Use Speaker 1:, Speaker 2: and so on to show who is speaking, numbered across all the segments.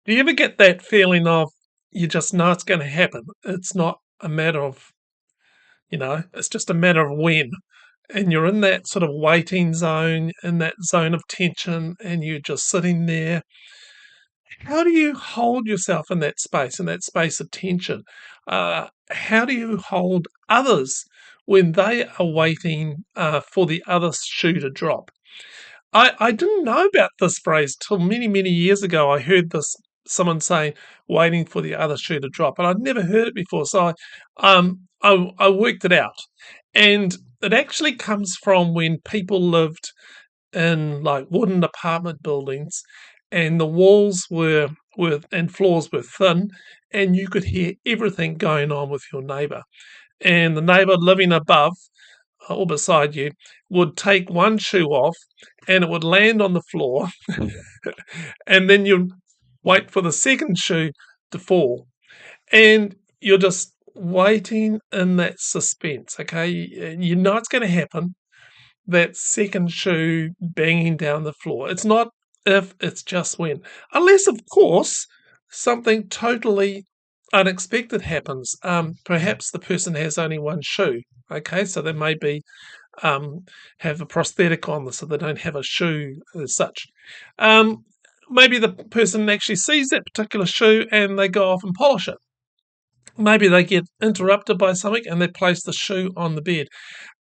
Speaker 1: Do you ever get that feeling of you just know it's going to happen? It's not a matter of, it's just a matter of when. And you're in that sort of waiting zone, in that zone of tension, and you're just sitting there. How do you hold yourself in that space of tension? How do you hold others when they are waiting for the other shoe to drop? I didn't know about this phrase till many, many years ago. I heard this someone saying, "waiting for the other shoe to drop," and I'd never heard it before. So I worked it out, and it actually comes from when people lived in like wooden apartment buildings, and the walls were and floors were thin, and you could hear everything going on with your neighbour. And the neighbour living above or beside you would take one shoe off and it would land on the floor and then you'd wait for the second shoe to fall and you're just waiting in that suspense. Okay, you know it's going to happen, that second shoe banging down the floor. It's not if, it's just when, unless of course something totally unexpected happens. Perhaps the person has only one shoe. Okay, so they may be have a prosthetic on, so they don't have a shoe as such. Um, Maybe the person actually sees that particular shoe and they go off and polish it. Maybe they get interrupted by something and they place the shoe on the bed.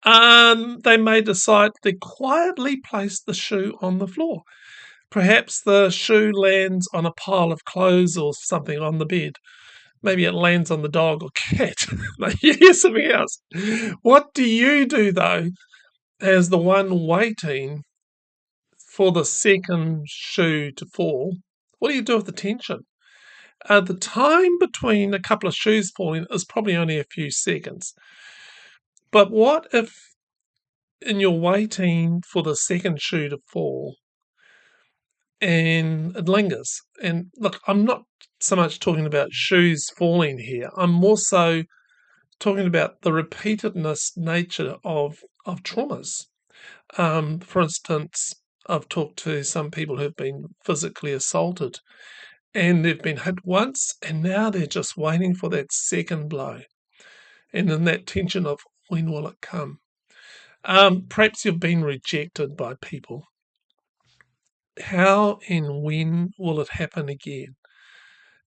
Speaker 1: They may decide to quietly place the shoe on the floor. Perhaps the shoe lands on a pile of clothes or something on the bed. Maybe it lands on the dog or cat. Maybe something else. What do you do, though, as the one waiting for the second shoe to fall? What do you do with the tension? The time between a couple of shoes falling is probably only a few seconds. But what if, in your waiting for the second shoe to fall, and it lingers? And look, I'm not so much talking about shoes falling here. I'm more so talking about the repeatedness nature of traumas. For instance, I've talked to some people who've been physically assaulted and they've been hit once and now they're just waiting for that second blow. And in that tension of when will it come? Perhaps you've been rejected by people. How and when will it happen again?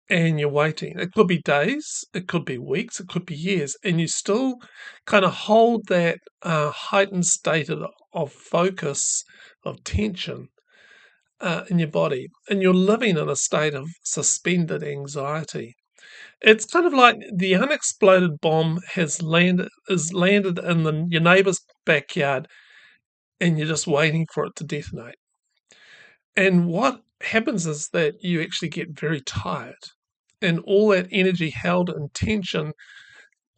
Speaker 1: And you're waiting. It could be days, it could be weeks, it could be years, and you still kind of hold that heightened state of focus, of tension in your body, and you're living in a state of suspended anxiety. It's kind of like the unexploded bomb is landed in your neighbor's backyard, and you're just waiting for it to detonate. And what happens is that you actually get very tired, and all that energy held in tension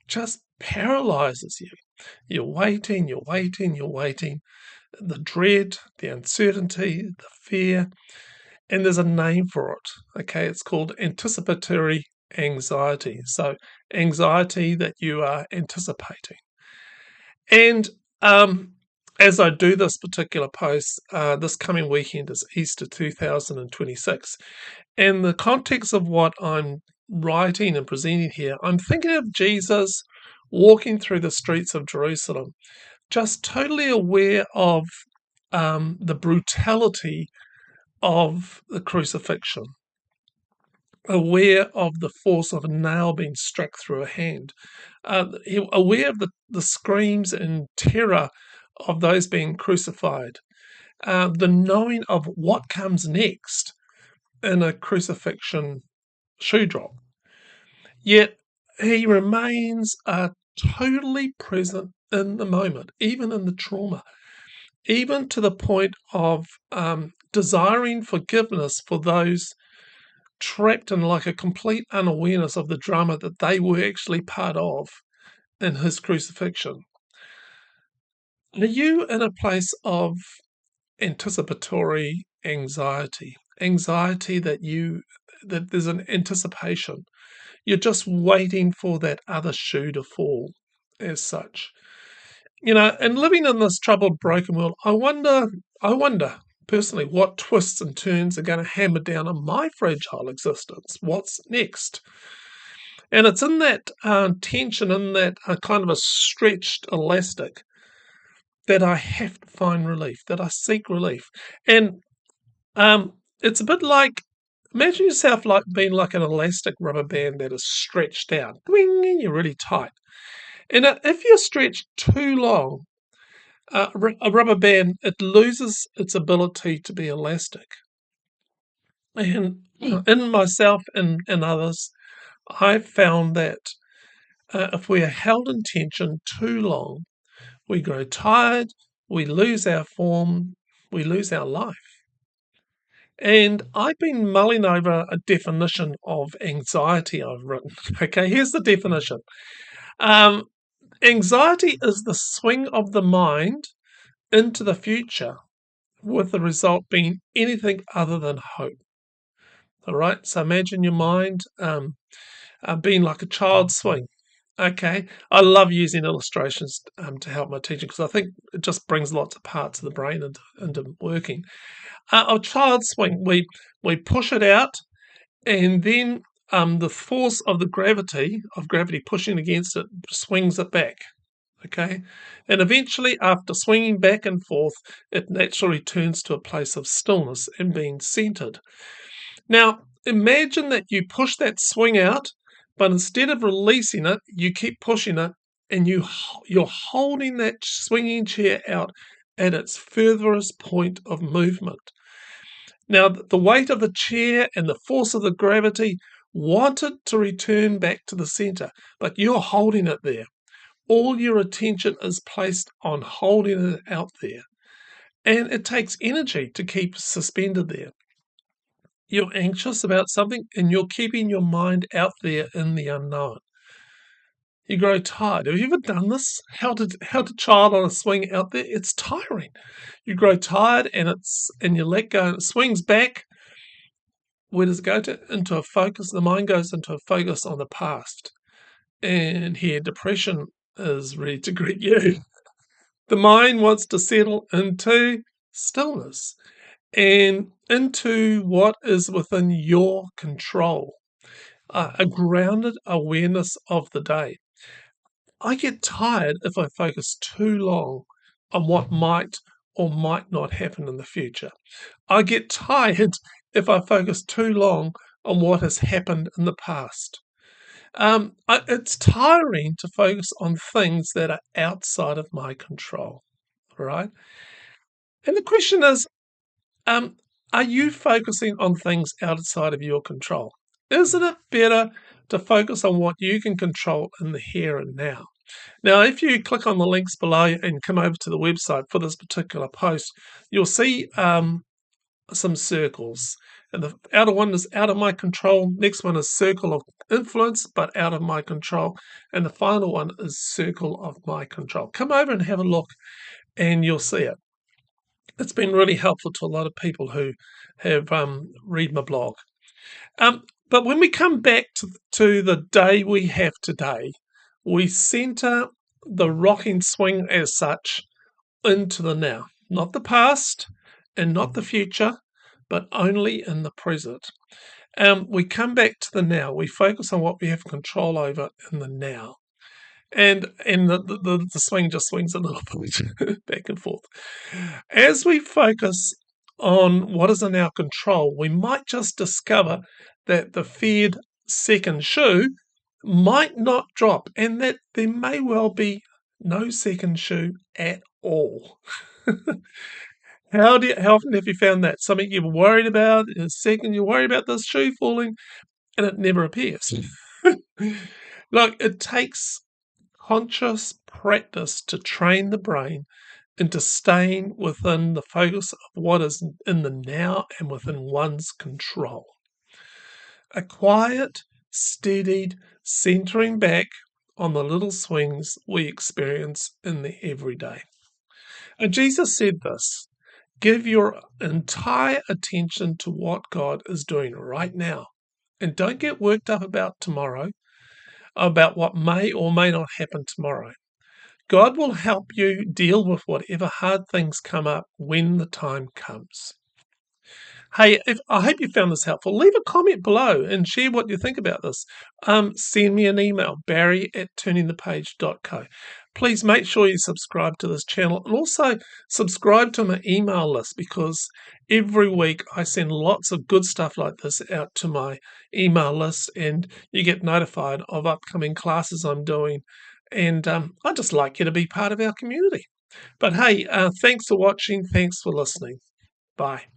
Speaker 1: just paralyzes you. You're waiting, you're waiting, you're waiting. The dread, the uncertainty, the fear, and there's a name for it. Okay, it's called anticipatory anxiety. So, anxiety that you are anticipating. And as I do this particular post, this coming weekend is Easter 2026. In the context of what I'm writing and presenting here, I'm thinking of Jesus walking through the streets of Jerusalem, just totally aware of the brutality of the crucifixion, aware of the force of a nail being struck through a hand, aware of the screams and terror of those being crucified, the knowing of what comes next in a crucifixion shoe drop. Yet he remains totally present in the moment, even in the trauma, even to the point of desiring forgiveness for those trapped in like a complete unawareness of the drama that they were actually part of in his crucifixion. Are you in a place of anticipatory anxiety? Anxiety that there's an anticipation. You're just waiting for that other shoe to fall, as such. And living in this troubled, broken world, I wonder personally, what twists and turns are going to hammer down on my fragile existence? What's next? And it's in that tension, in that kind of a stretched elastic, that I have to find relief, that I seek relief. And it's a bit like, imagine yourself like being like an elastic rubber band that is stretched out. And you're really tight. And if you're stretched too long, a rubber band, it loses its ability to be elastic. And in myself and others, I've found that if we are held in tension too long, we grow tired, we lose our form, we lose our life. And I've been mulling over a definition of anxiety I've written. Okay, here's the definition. Anxiety is the swing of the mind into the future, with the result being anything other than hope. All right, so imagine your mind being like a child swing. Okay, I love using illustrations to help my teaching, because I think it just brings lots of parts of the brain into working. A child swing, we push it out, and then the force of the gravity pushing against it swings it back. Okay, and eventually, after swinging back and forth, it naturally returns to a place of stillness and being centered. Now, imagine that you push that swing out, but instead of releasing it, you keep pushing it, and you're holding that swinging chair out at its furthest point of movement. Now, the weight of the chair and the force of the gravity wanted to return back to the center, but you're holding it there. All your attention is placed on holding it out there, and it takes energy to keep suspended there. You're anxious about something, and you're keeping your mind out there in the unknown. You grow tired. Have you ever done this? Held a child on a swing out there? It's tiring. You grow tired, and you let go, and it swings back. Where does it go to? Into a focus. The mind goes into a focus on the past. And here, depression is ready to greet you. The mind wants to settle into stillness and into what is within your control, a grounded awareness of the day. I get tired if I focus too long on what might or might not happen in the future. I get tired if I focus too long on what has happened in the past. It's tiring to focus on things that are outside of my control, right? And the question is, are you focusing on things outside of your control? Isn't it better to focus on what you can control in the here and now? Now, if you click on the links below and come over to the website for this particular post, you'll see some circles. And the outer one is out of my control. Next one is circle of influence, but out of my control. And the final one is circle of my control. Come over and have a look, and you'll see it. It's been really helpful to a lot of people who have read my blog. But when we come back to the day we have today, we center the rocking swing as such into the now, not the past and not the future, but only in the present. We come back to the now. We focus on what we have control over in the now. And the swing just swings a little bit back and forth. As we focus on what is in our control, we might just discover that the feared second shoe might not drop, and that there may well be no second shoe at all. How often have you found that? Something you're worried about, a second you're worried about this shoe falling, and it never appears. Like, it takes conscious practice to train the brain into staying within the focus of what is in the now and within one's control. A quiet, steadied centering back on the little swings we experience in the everyday. And Jesus said this: give your entire attention to what God is doing right now. And don't get worked up about tomorrow, about what may or may not happen tomorrow. God will help you deal with whatever hard things come up when the time comes. Hey, I hope you found this helpful. Leave a comment below and share what you think about this. Send me an email, barry@turningthepage.co. Please make sure you subscribe to this channel and also subscribe to my email list, because every week I send lots of good stuff like this out to my email list, and you get notified of upcoming classes I'm doing. And I'd just like you to be part of our community. But hey, thanks for watching. Thanks for listening. Bye.